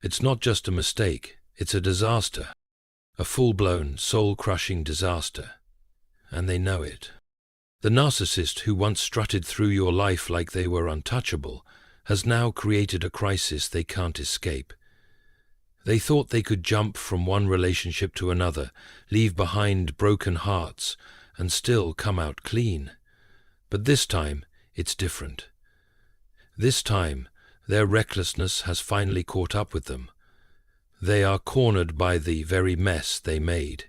It's not just a mistake, it's a disaster. A full-blown, soul-crushing disaster. And they know it. The narcissist who once strutted through your life like they were untouchable has now created a crisis they can't escape. They thought they could jump from one relationship to another, leave behind broken hearts, and still come out clean. But this time, it's different. This time, their recklessness has finally caught up with them. They are cornered by the very mess they made,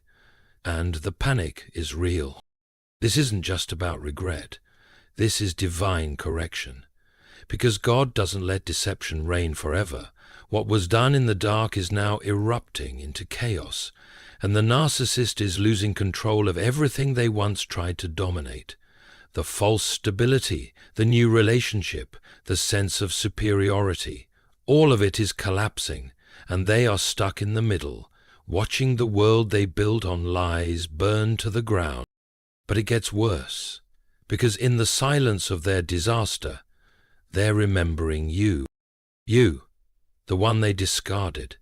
and the panic is real. This isn't just about regret. This is divine correction. Because God doesn't let deception reign forever, what was done in the dark is now erupting into chaos, and the narcissist is losing control of everything they once tried to dominate. The false stability, the new relationship, the sense of superiority, all of it is collapsing, and they are stuck in the middle, watching the world they built on lies burn to the ground. But it gets worse, because in the silence of their disaster, they're remembering you. You, the one they discarded.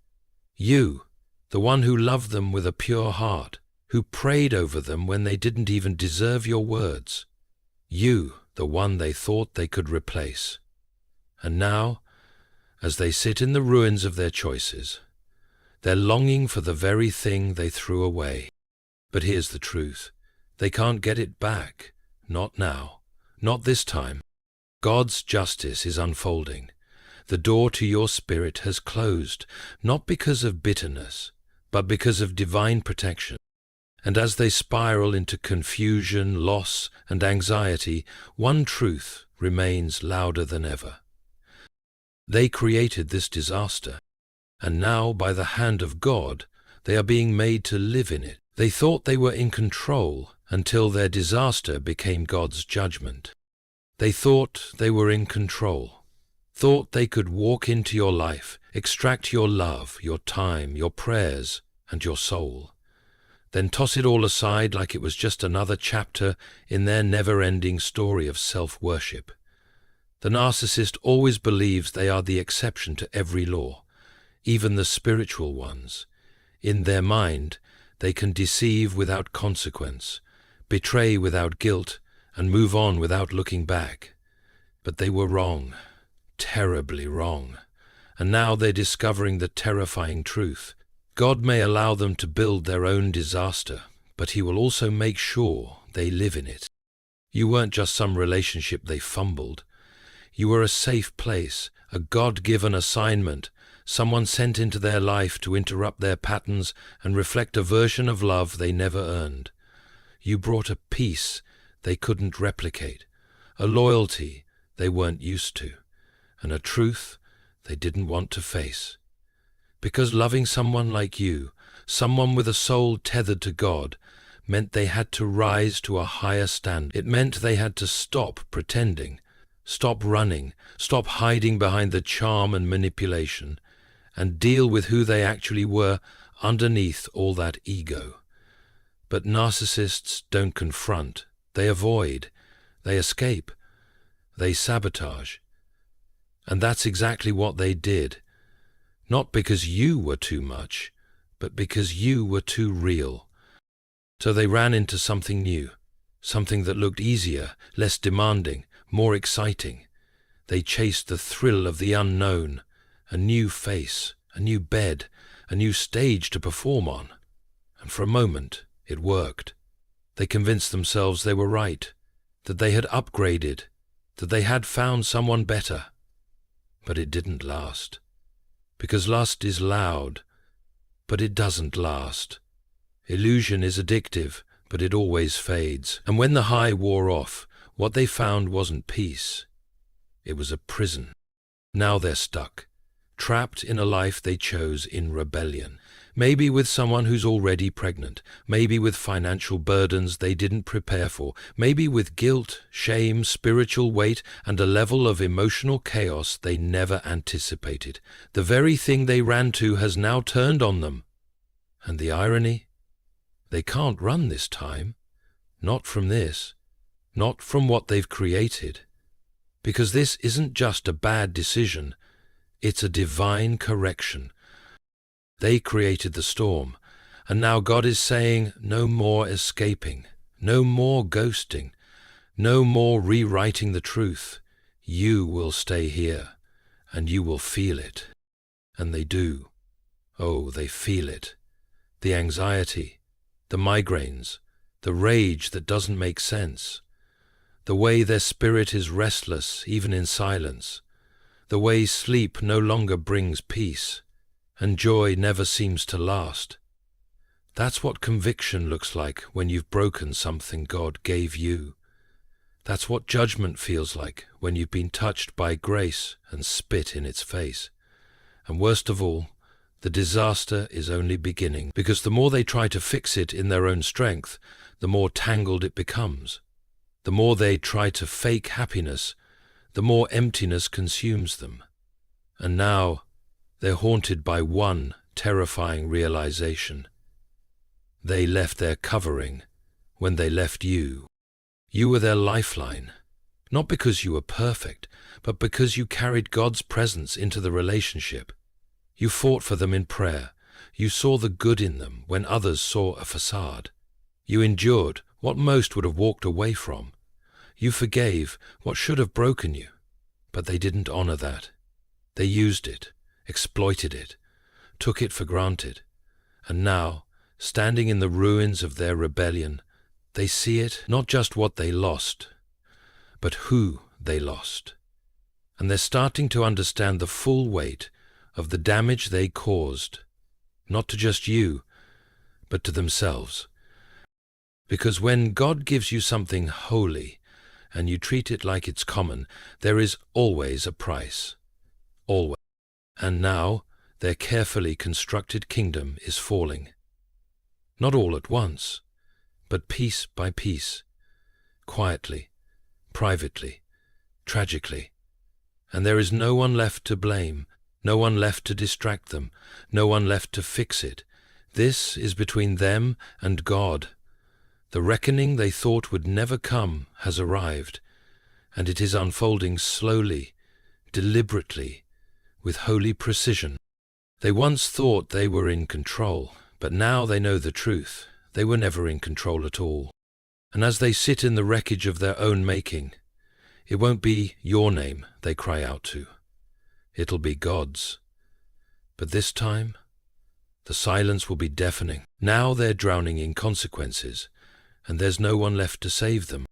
You, the one who loved them with a pure heart, who prayed over them when they didn't even deserve your words. You, the one they thought they could replace. And now, as they sit in the ruins of their choices, they're longing for the very thing they threw away. But here's the truth. They can't get it back. Not now. Not this time. God's justice is unfolding. The door to your spirit has closed, not because of bitterness, but because of divine protection. And as they spiral into confusion, loss, and anxiety, one truth remains louder than ever. They created this disaster, and now, by the hand of God, they are being made to live in it. They thought they were in control until their disaster became God's judgment. They thought they were in control, thought they could walk into your life, extract your love, your time, your prayers, and your soul, then toss it all aside like it was just another chapter in their never-ending story of self-worship. The narcissist always believes they are the exception to every law, even the spiritual ones. In their mind, they can deceive without consequence, betray without guilt, and move on without looking back. But they were wrong, terribly wrong, and now they're discovering the terrifying truth. God may allow them to build their own disaster, but He will also make sure they live in it. You weren't just some relationship they fumbled. You were a safe place, a God-given assignment, someone sent into their life to interrupt their patterns and reflect a version of love they never earned. You brought a peace they couldn't replicate, a loyalty they weren't used to, and a truth they didn't want to face. Because loving someone like you, someone with a soul tethered to God, meant they had to rise to a higher standard. It meant they had to stop pretending, stop running, stop hiding behind the charm and manipulation, and deal with who they actually were underneath all that ego. But narcissists don't confront, they avoid, they escape, they sabotage. And that's exactly what they did. Not because you were too much, but because you were too real. So they ran into something new, something that looked easier, less demanding, more exciting. They chased the thrill of the unknown, a new face, a new bed, a new stage to perform on. And for a moment, it worked. They convinced themselves they were right, that they had upgraded, that they had found someone better. But it didn't last. Because lust is loud, but it doesn't last. Illusion is addictive, but it always fades. And when the high wore off, what they found wasn't peace. It was a prison. Now they're stuck, trapped in a life they chose in rebellion. Maybe with someone who's already pregnant, maybe with financial burdens they didn't prepare for, maybe with guilt, shame, spiritual weight, and a level of emotional chaos they never anticipated. The very thing they ran to has now turned on them. And the irony? They can't run this time. Not from this. Not from what they've created. Because this isn't just a bad decision. It's a divine correction, They created the storm, and now God is saying, no more escaping, no more ghosting, no more rewriting the truth. You will stay here, and you will feel it. And they do. Oh, they feel it. The anxiety, the migraines, the rage that doesn't make sense, the way their spirit is restless even in silence, the way sleep no longer brings peace, and joy never seems to last. That's what conviction looks like when you've broken something God gave you. That's what judgment feels like when you've been touched by grace and spit in its face. And worst of all, the disaster is only beginning, because the more they try to fix it in their own strength, the more tangled it becomes. The more they try to fake happiness, the more emptiness consumes them. And now, they're haunted by one terrifying realization. They left their covering when they left you. You were their lifeline, not because you were perfect, but because you carried God's presence into the relationship. You fought for them in prayer. You saw the good in them when others saw a facade. You endured what most would have walked away from. You forgave what should have broken you, but they didn't honor that. They used it, exploited it, took it for granted, and now, standing in the ruins of their rebellion, they see it not just what they lost, but who they lost. And they're starting to understand the full weight of the damage they caused, not to just you, but to themselves. Because when God gives you something holy, and you treat it like it's common, there is always a price. Always. And now, their carefully constructed kingdom is falling. Not all at once, but piece by piece, quietly, privately, tragically. And there is no one left to blame, no one left to distract them, no one left to fix it. This is between them and God. The reckoning they thought would never come has arrived, and it is unfolding slowly, deliberately, with holy precision. They once thought they were in control, but now they know the truth. They were never in control at all. And as they sit in the wreckage of their own making, it won't be your name they cry out to. It'll be God's. But this time, the silence will be deafening. Now they're drowning in consequences, and there's no one left to save them.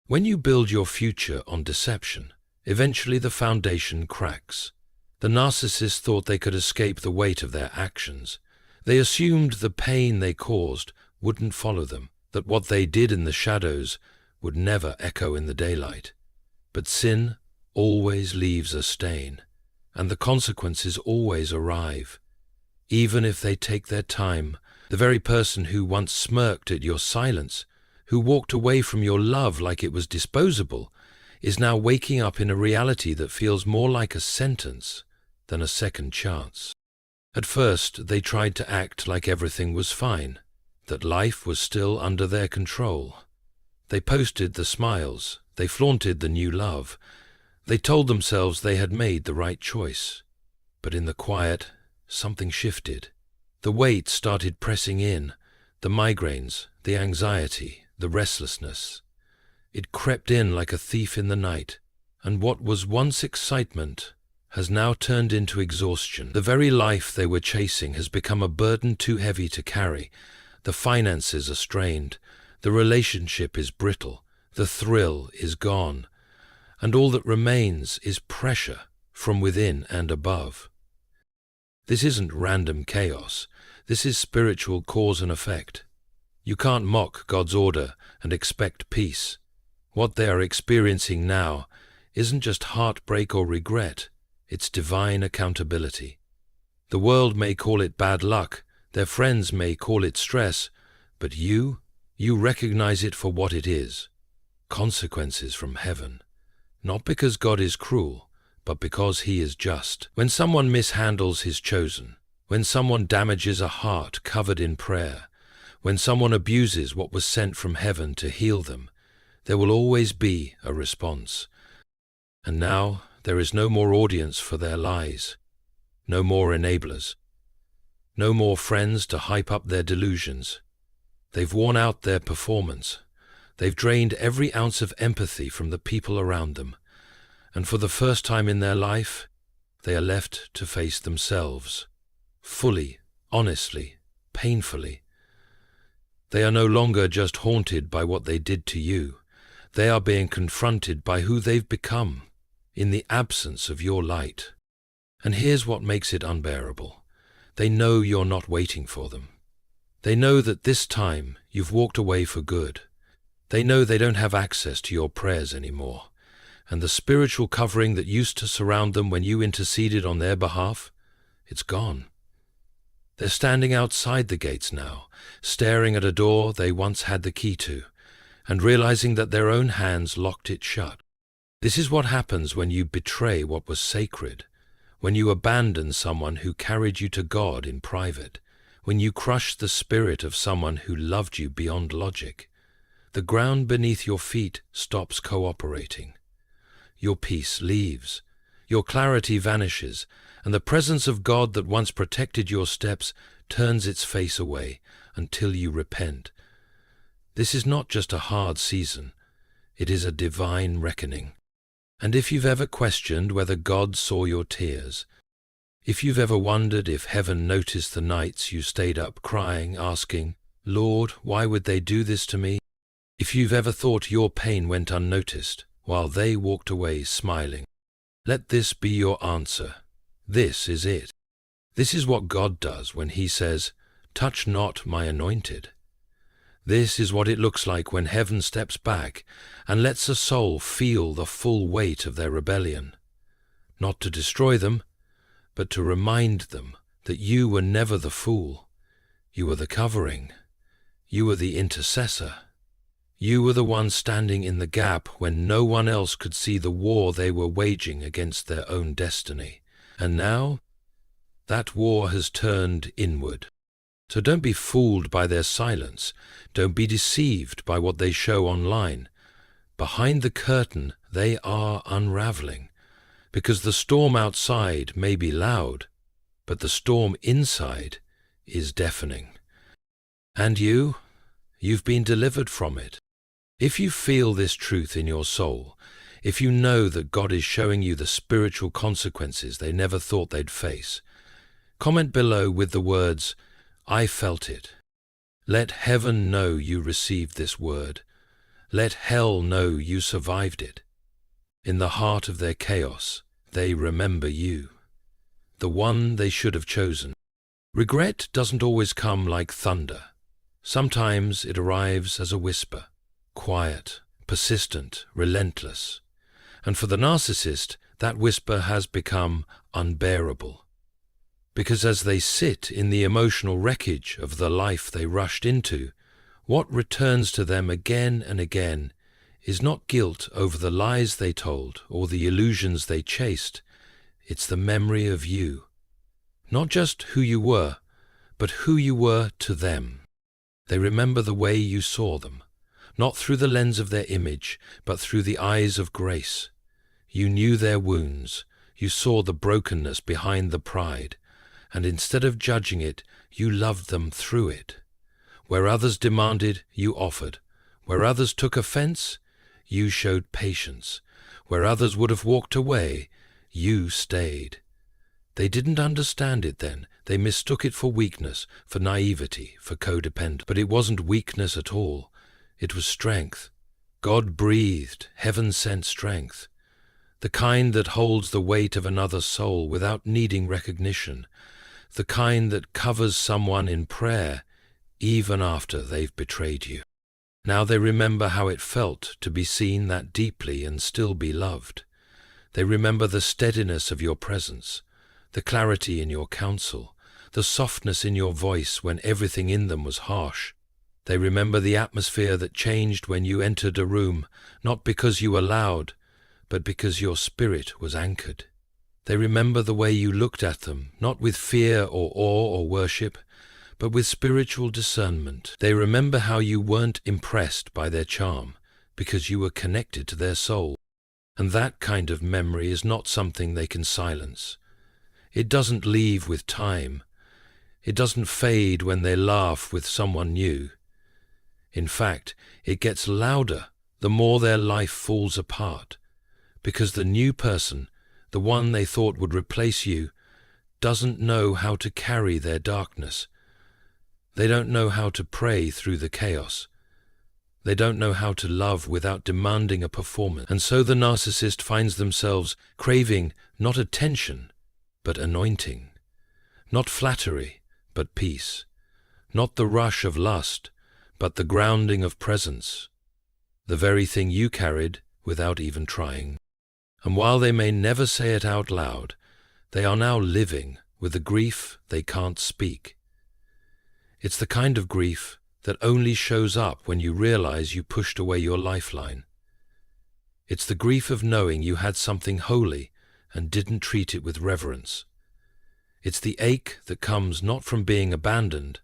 When you build your future on deception, eventually the foundation cracks. The narcissists thought they could escape the weight of their actions. They assumed the pain they caused wouldn't follow them, that what they did in the shadows would never echo in the daylight. But sin always leaves a stain, and the consequences always arrive. Even if they take their time, the very person who once smirked at your silence, who walked away from your love like it was disposable, is now waking up in a reality that feels more like a sentence than a second chance. At first, they tried to act like everything was fine, that life was still under their control. They posted the smiles, they flaunted the new love, they told themselves they had made the right choice. But in the quiet, something shifted. The weight started pressing in, the migraines, the anxiety, the restlessness. It crept in like a thief in the night, and what was once excitement has now turned into exhaustion. The very life they were chasing has become a burden too heavy to carry. The finances are strained, the relationship is brittle, the thrill is gone, and all that remains is pressure from within and above. This isn't random chaos, this is spiritual cause and effect. You can't mock God's order and expect peace. What they are experiencing now isn't just heartbreak or regret, it's divine accountability. The world may call it bad luck, their friends may call it stress, but you recognize it for what it is. Consequences from heaven. Not because God is cruel, but because He is just. When someone mishandles His chosen, when someone damages a heart covered in prayer, when someone abuses what was sent from heaven to heal them, there will always be a response. And now there is no more audience for their lies, no more enablers. No more friends to hype up their delusions. They've worn out their performance. They've drained every ounce of empathy from the people around them. And for the first time in their life, they are left to face themselves. Fully, honestly, painfully. They are no longer just haunted by what they did to you. They are being confronted by who they've become in the absence of your light. And here's what makes it unbearable. They know you're not waiting for them. They know that this time you've walked away for good. They know they don't have access to your prayers anymore. And the spiritual covering that used to surround them when you interceded on their behalf, it's gone. They're standing outside the gates now, staring at a door they once had the key to, and realizing that their own hands locked it shut. This is what happens when you betray what was sacred, when you abandon someone who carried you to God in private, when you crush the spirit of someone who loved you beyond logic. The ground beneath your feet stops cooperating. Your peace leaves, your clarity vanishes, and the presence of God that once protected your steps turns its face away until you repent. This is not just a hard season, it is a divine reckoning. And if you've ever questioned whether God saw your tears, if you've ever wondered if heaven noticed the nights you stayed up crying, asking, "Lord, why would they do this to me?" If you've ever thought your pain went unnoticed, while they walked away smiling, let this be your answer. This is it. This is what God does when He says, "Touch not my anointed." This is what it looks like when heaven steps back and lets a soul feel the full weight of their rebellion. Not to destroy them, but to remind them that you were never the fool. You were the covering. You were the intercessor. You were the one standing in the gap when no one else could see the war they were waging against their own destiny. And now, that war has turned inward. So don't be fooled by their silence. Don't be deceived by what they show online. Behind the curtain, they are unraveling. Because the storm outside may be loud, but the storm inside is deafening. And you've been delivered from it. If you feel this truth in your soul, if you know that God is showing you the spiritual consequences they never thought they'd face, comment below with the words, "I felt it." Let heaven know you received this word. Let hell know you survived it. In the heart of their chaos, they remember you, the one they should have chosen. Regret doesn't always come like thunder. Sometimes it arrives as a whisper, quiet, persistent, relentless. And for the narcissist, that whisper has become unbearable. Because as they sit in the emotional wreckage of the life they rushed into, what returns to them again and again is not guilt over the lies they told or the illusions they chased. It's the memory of you. Not just who you were, but who you were to them. They remember the way you saw them, not through the lens of their image, but through the eyes of grace. You knew their wounds, you saw the brokenness behind the pride, and instead of judging it, you loved them through it. Where others demanded, you offered. Where others took offense, you showed patience. Where others would have walked away, you stayed. They didn't understand it then. They mistook it for weakness, for naivety, for codependence. But it wasn't weakness at all. It was strength. God breathed, heaven sent strength. The kind that holds the weight of another soul without needing recognition. The kind that covers someone in prayer even after they've betrayed you. Now they remember how it felt to be seen that deeply and still be loved. They remember the steadiness of your presence, the clarity in your counsel, the softness in your voice when everything in them was harsh. They remember the atmosphere that changed when you entered a room, not because you were loud, but because your spirit was anchored. They remember the way you looked at them, not with fear or awe or worship, but with spiritual discernment. They remember how you weren't impressed by their charm, because you were connected to their soul. And that kind of memory is not something they can silence. It doesn't leave with time. It doesn't fade when they laugh with someone new. In fact, it gets louder the more their life falls apart, because the new person, the one they thought would replace you, doesn't know how to carry their darkness. They don't know how to pray through the chaos. They don't know how to love without demanding a performance. And so the narcissist finds themselves craving not attention, but anointing. Not flattery, but peace. Not the rush of lust, but the grounding of presence. The very thing you carried without even trying. And while they may never say it out loud, they are now living with the grief they can't speak. It's the kind of grief that only shows up when you realize you pushed away your lifeline. It's the grief of knowing you had something holy and didn't treat it with reverence. It's the ache that comes not from being abandoned,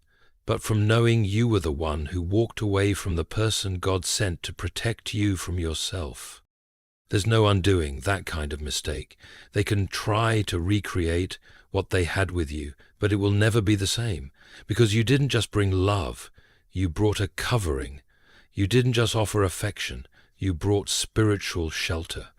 but from knowing you were the one who walked away from the person God sent to protect you from yourself. There's no undoing that kind of mistake. They can try to recreate what they had with you, but it will never be the same, because you didn't just bring love, you brought a covering. You didn't just offer affection, you brought spiritual shelter.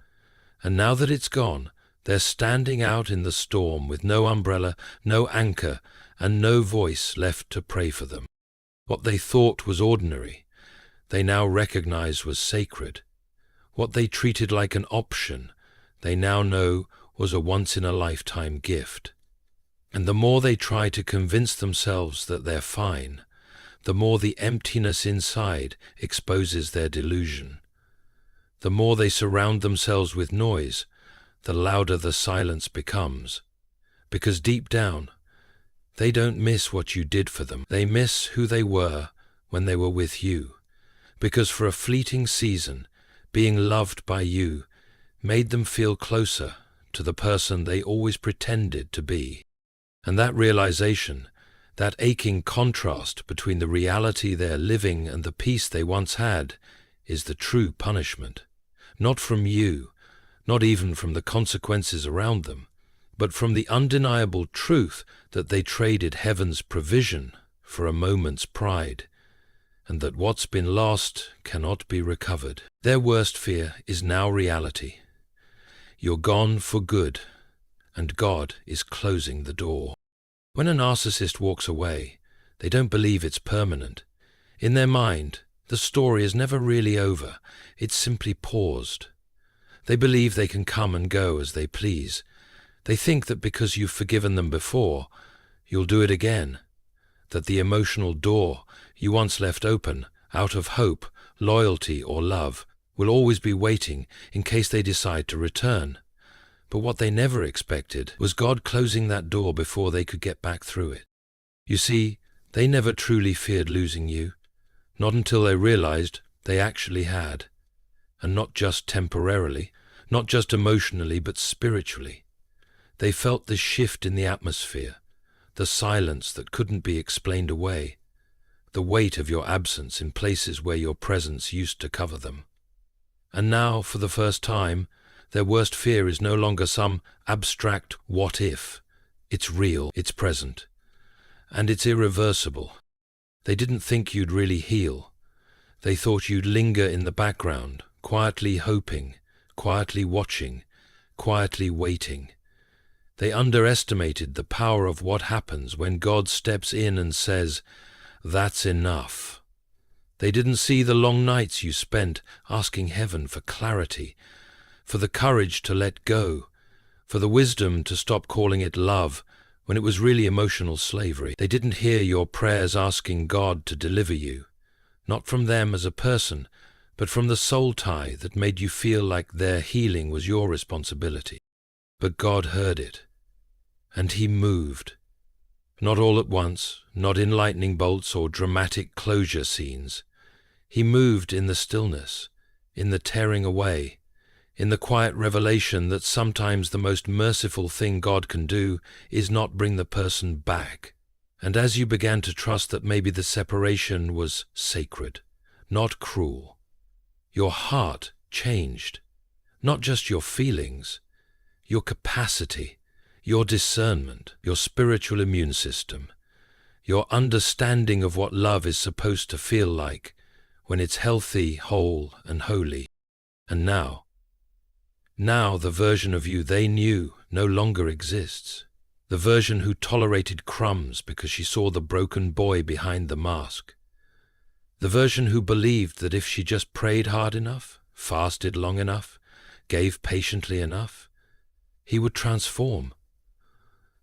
And now that it's gone, they're standing out in the storm with no umbrella, no anchor, and no voice left to pray for them. What they thought was ordinary, they now recognize was sacred. What they treated like an option, they now know was a once-in-a-lifetime gift. And the more they try to convince themselves that they're fine, the more the emptiness inside exposes their delusion. The more they surround themselves with noise, the louder the silence becomes. Because deep down, they don't miss what you did for them. They miss who they were when they were with you. Because for a fleeting season, being loved by you made them feel closer to the person they always pretended to be. And that realization, that aching contrast between the reality they're living and the peace they once had, is the true punishment. Not from you, not even from the consequences around them, but from the undeniable truth that they traded heaven's provision for a moment's pride, and that what's been lost cannot be recovered. Their worst fear is now reality. You're gone for good, and God is closing the door. When a narcissist walks away, they don't believe it's permanent. In their mind, the story is never really over. It's simply paused. They believe they can come and go as they please. They think that because you've forgiven them before, you'll do it again. That the emotional door you once left open, out of hope, loyalty, or love, will always be waiting in case they decide to return. But what they never expected was God closing that door before they could get back through it. You see, they never truly feared losing you, not until they realized they actually had. And not just temporarily, not just emotionally, but spiritually. They felt the shift in the atmosphere, the silence that couldn't be explained away, the weight of your absence in places where your presence used to cover them. And now, for the first time, their worst fear is no longer some abstract what if. It's real, it's present, and it's irreversible. They didn't think you'd really heal. They thought you'd linger in the background, quietly hoping, quietly watching, quietly waiting. They underestimated the power of what happens when God steps in and says, "That's enough." They didn't see the long nights you spent asking heaven for clarity, for the courage to let go, for the wisdom to stop calling it love when it was really emotional slavery. They didn't hear your prayers asking God to deliver you, not from them as a person, but from the soul tie that made you feel like their healing was your responsibility. But God heard it, and He moved. Not all at once, not in lightning bolts or dramatic closure scenes. He moved in the stillness, in the tearing away, in the quiet revelation that sometimes the most merciful thing God can do is not bring the person back. And as you began to trust that maybe the separation was sacred, not cruel, your heart changed. Not just your feelings, your capacity, your discernment, your spiritual immune system. your understanding of what love is supposed to feel like when it's healthy, whole, and holy. And now the version of you they knew no longer exists. The version who tolerated crumbs because she saw the broken boy behind the mask. The version who believed that if she just prayed hard enough, fasted long enough, gave patiently enough, he would transform.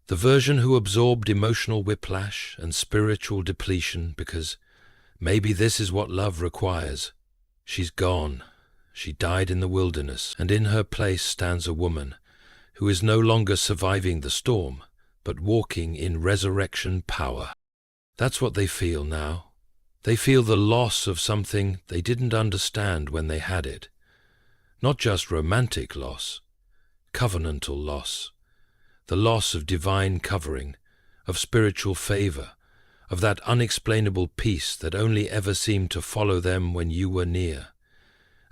The version who absorbed emotional whiplash and spiritual depletion because maybe this is what love requires. She's gone. She died in the wilderness, and in her place stands a woman who is no longer surviving the storm, but walking in resurrection power. That's what they feel now. They feel the loss of something they didn't understand when they had it. Not just romantic loss, covenantal loss. The loss of divine covering, of spiritual favor, of that unexplainable peace that only ever seemed to follow them when you were near.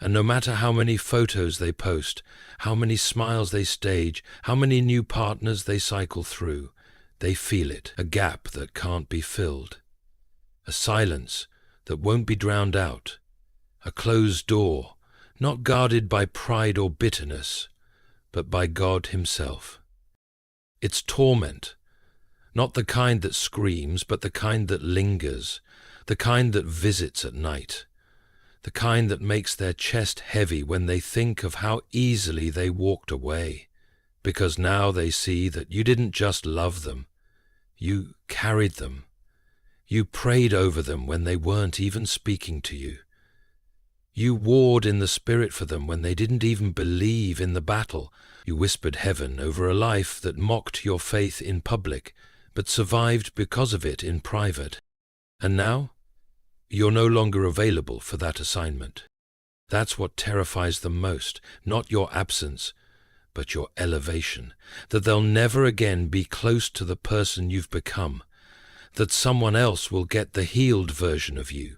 And no matter how many photos they post, how many smiles they stage, how many new partners they cycle through, they feel it, a gap that can't be filled, a silence that won't be drowned out, a closed door, not guarded by pride or bitterness, but by God Himself. It's torment, not the kind that screams, but the kind that lingers, the kind that visits at night, the kind that makes their chest heavy when they think of how easily they walked away, because now they see that you didn't just love them, you carried them. You prayed over them when they weren't even speaking to you. You warred in the spirit for them when they didn't even believe in the battle. You whispered heaven over a life that mocked your faith in public, but survived because of it in private. And now, you're no longer available for that assignment. That's what terrifies them most, not your absence, but your elevation, that they'll never again be close to the person you've become, that someone else will get the healed version of you,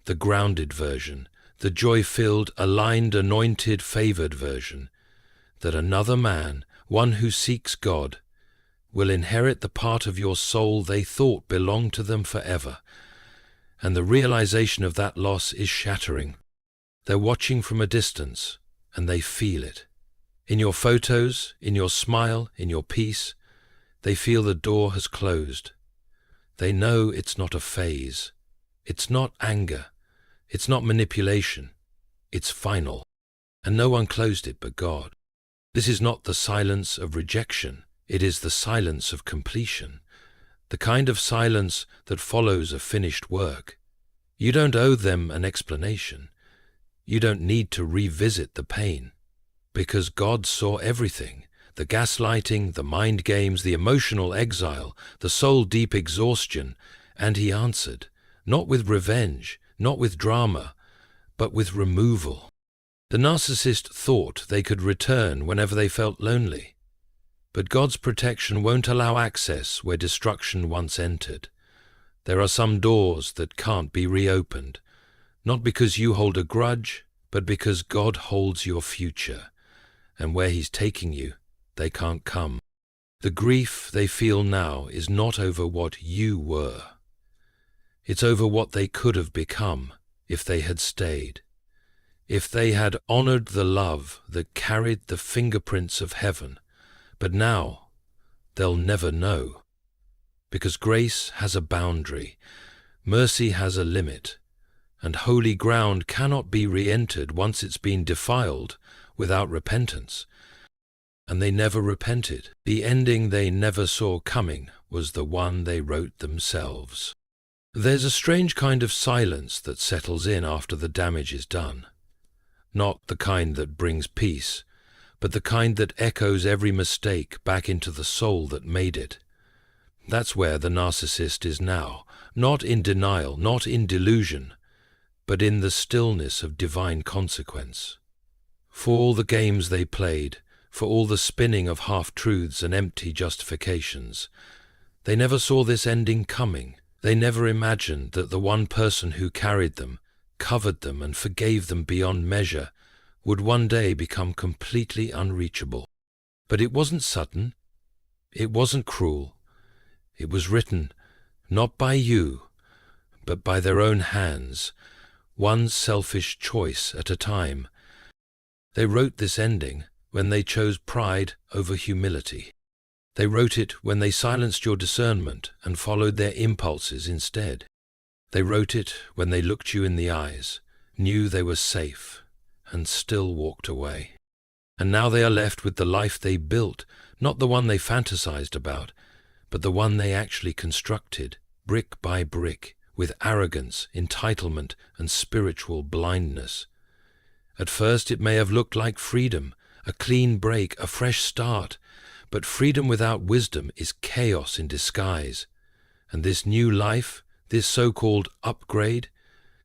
the grounded version, the joy-filled, aligned, anointed, favored version, that another man, one who seeks God, will inherit the part of your soul they thought belonged to them forever. And the realization of that loss is shattering. They're watching from a distance, and they feel it. In your photos, in your smile, in your peace, they feel the door has closed. They know it's not a phase. It's not anger. It's not manipulation. It's final. And no one closed it but God. This is not the silence of rejection. It is the silence of completion. The kind of silence that follows a finished work. You don't owe them an explanation. You don't need to revisit the pain. Because God saw everything. The gaslighting, the mind games, the emotional exile, the soul-deep exhaustion, and He answered, not with revenge, not with drama, but with removal. The narcissist thought they could return whenever they felt lonely. But God's protection won't allow access where destruction once entered. There are some doors that can't be reopened, not because you hold a grudge, but because God holds your future, and where He's taking you, they can't come. The grief they feel now is not over what you were. It's over what they could have become if they had stayed, if they had honored the love that carried the fingerprints of heaven. But now they'll never know, because grace has a boundary, mercy has a limit, and holy ground cannot be re-entered once it's been defiled without repentance. And they never repented. The ending they never saw coming was the one they wrote themselves. There's a strange kind of silence that settles in after the damage is done. Not the kind that brings peace, but the kind that echoes every mistake back into the soul that made it. That's where the narcissist is now, not in denial, not in delusion, but in the stillness of divine consequence. For all the games they played, for all the spinning of half-truths and empty justifications, they never saw this ending coming. They never imagined that the one person who carried them, covered them, and forgave them beyond measure would one day become completely unreachable. But it wasn't sudden. It wasn't cruel. It was written not by you, but by their own hands, one selfish choice at a time. They wrote this ending when they chose pride over humility. They wrote it when they silenced your discernment and followed their impulses instead. They wrote it when they looked you in the eyes, knew they were safe, and still walked away. And now they are left with the life they built, not the one they fantasized about, but the one they actually constructed, brick by brick, with arrogance, entitlement, and spiritual blindness. At first it may have looked like freedom, a clean break, a fresh start, but freedom without wisdom is chaos in disguise. And this new life, this so-called upgrade,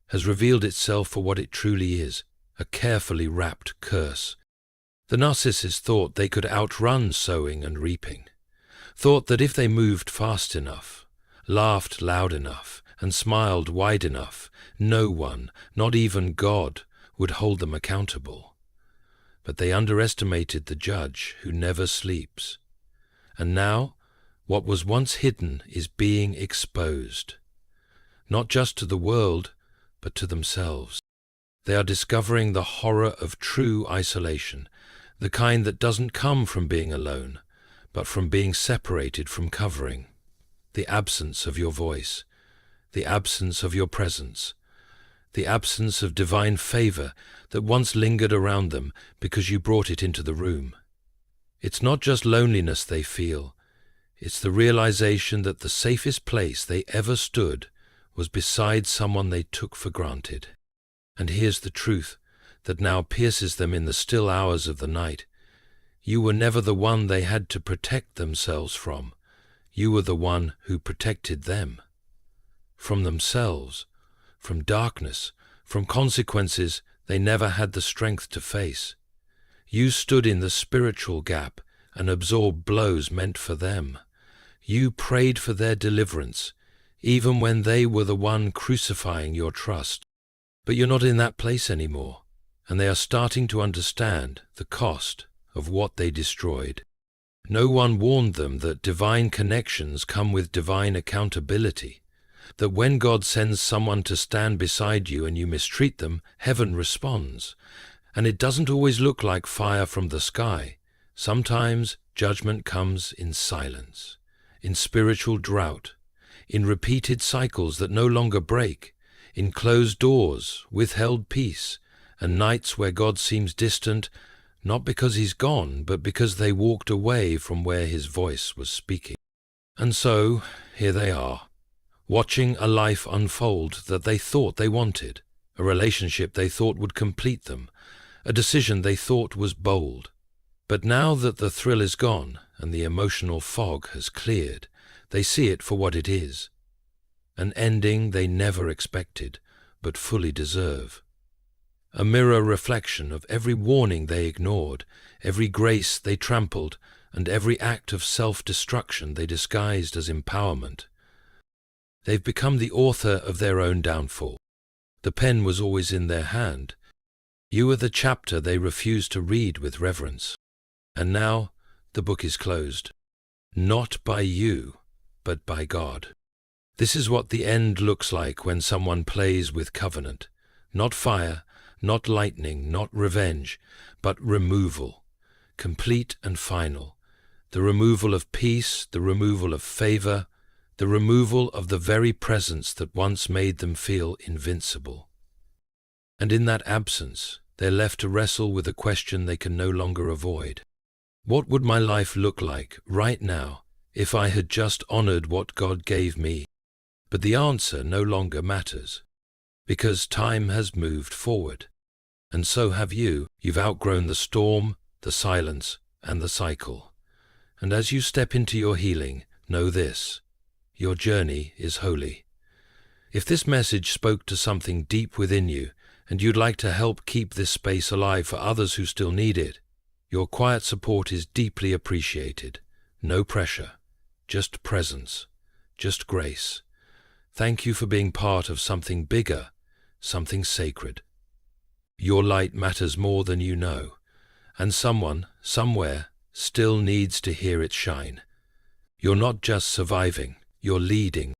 has revealed itself for what it truly is, a carefully wrapped curse. The narcissists thought they could outrun sowing and reaping, thought that if they moved fast enough, laughed loud enough, and smiled wide enough, no one, not even God, would hold them accountable. But they underestimated the judge who never sleeps. And now, what was once hidden is being exposed, not just to the world, but to themselves. They are discovering the horror of true isolation, the kind that doesn't come from being alone, but from being separated from covering. The absence of your voice, the absence of your presence, the absence of divine favor that once lingered around them because you brought it into the room. It's not just loneliness they feel, it's the realization that the safest place they ever stood was beside someone they took for granted. And here's the truth that now pierces them in the still hours of the night. You were never the one they had to protect themselves from. You were the one who protected them. From themselves, from darkness, from consequences they never had the strength to face. You stood in the spiritual gap and absorbed blows meant for them. You prayed for their deliverance, even when they were the one crucifying your trust. But you're not in that place anymore, and they are starting to understand the cost of what they destroyed. No one warned them that divine connections come with divine accountability, that when God sends someone to stand beside you and you mistreat them, heaven responds. And it doesn't always look like fire from the sky. Sometimes judgment comes in silence, in spiritual drought, in repeated cycles that no longer break, in closed doors, withheld peace, and nights where God seems distant, not because he's gone, but because they walked away from where his voice was speaking. And so, here they are, watching a life unfold that they thought they wanted, a relationship they thought would complete them, a decision they thought was bold. But now that the thrill is gone and the emotional fog has cleared, they see it for what it is, an ending they never expected, but fully deserve. A mirror reflection of every warning they ignored, every grace they trampled, and every act of self-destruction they disguised as empowerment. They've become the author of their own downfall. The pen was always in their hand. You were the chapter they refused to read with reverence. And now the book is closed. Not by you, but by God. This is what the end looks like when someone plays with covenant. Not fire, not lightning, not revenge, but removal, complete and final. The removal of peace, the removal of favor, the removal of the very presence that once made them feel invincible. And in that absence, they're left to wrestle with a question they can no longer avoid. What would my life look like right now if I had just honored what God gave me? But the answer no longer matters, because time has moved forward. And so have you. You've outgrown the storm, the silence, and the cycle. And as you step into your healing, know this: your journey is holy. If this message spoke to something deep within you, and you'd like to help keep this space alive for others who still need it, your quiet support is deeply appreciated. No pressure, just presence, just grace. Thank you for being part of something bigger, something sacred. Your light matters more than you know, and someone, somewhere, still needs to hear it shine. You're not just surviving, you're leading